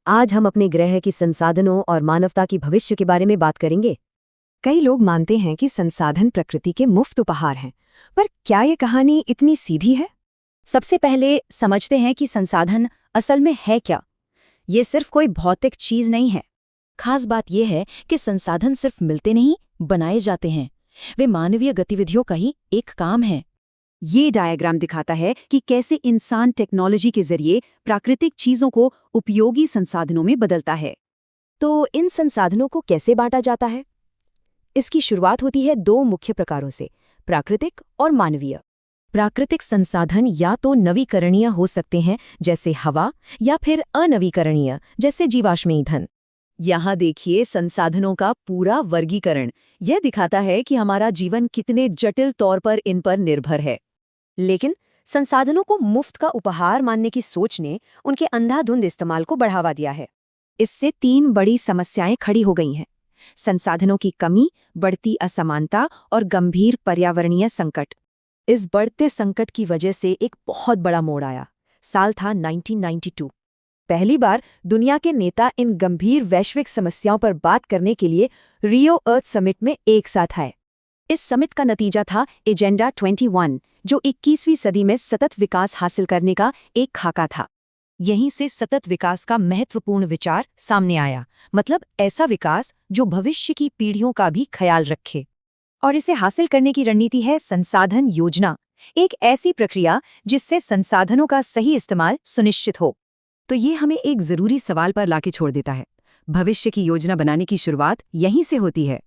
आज हम अपने ग्रह की संसाधनों और मानवता की भविष्य के बारे में बात करेंगे। कई लोग मानते हैं कि संसाधन प्रकृति के मुफ्त उपहार हैं, पर क्या ये कहानी इतनी सीधी है? सबसे पहले समझते हैं कि संसाधन असल में है क्या। ये सिर्फ कोई भौतिक चीज नहीं है। खास बात यह है कि संसाधन सिर्फ मिलते नहीं, बनाए जाते हैं। वे मानवीय गतिविधियों का ही एक काम है। ये डायग्राम दिखाता है कि कैसे इंसान टेक्नोलॉजी के जरिए प्राकृतिक चीजों को उपयोगी संसाधनों में बदलता है। तो इन संसाधनों को कैसे बांटा जाता है? इसकी शुरुआत होती है दो मुख्य प्रकारों से, प्राकृतिक और मानवीय। प्राकृतिक संसाधन या तो नवीकरणीय हो सकते हैं, जैसे हवा, या फिर अनवीकरणीय, जैसे जीवाश्म ईंधन। यहाँ देखिए संसाधनों का पूरा वर्गीकरण। यह दिखाता है कि हमारा जीवन कितने जटिल तौर पर इन पर निर्भर है। लेकिन संसाधनों को मुफ्त का उपहार मानने की सोच ने उनके अंधाधुंध इस्तेमाल को बढ़ावा दिया है। इससे तीन बड़ी समस्याएं खड़ी हो गई हैं: संसाधनों की कमी, बढ़ती असमानता और गंभीर पर्यावरणीय संकट। इस बढ़ते संकट की वजह से एक बहुत बड़ा मोड़ आया। साल था 1992। पहली बार दुनिया के नेता इन गंभीर वैश्विक समस्याओं पर बात करने के लिए रियो अर्थ समिट में एक साथ आए। इस समिट का नतीजा था एजेंडा 21, जो 21वीं सदी में सतत विकास हासिल करने का एक खाका था। यहीं से सतत विकास का महत्वपूर्ण विचार सामने आया, मतलब ऐसा विकास जो भविष्य की पीढ़ियों का भी ख्याल रखे। और इसे हासिल करने की रणनीति है संसाधन योजना, एक ऐसी प्रक्रिया जिससे संसाधनों का सही इस्तेमाल सुनिश्चित हो। तो ये हमें एक जरूरी सवाल पर लाके छोड़ देता है। भविष्य की योजना बनाने की शुरुआत यहीं से होती है।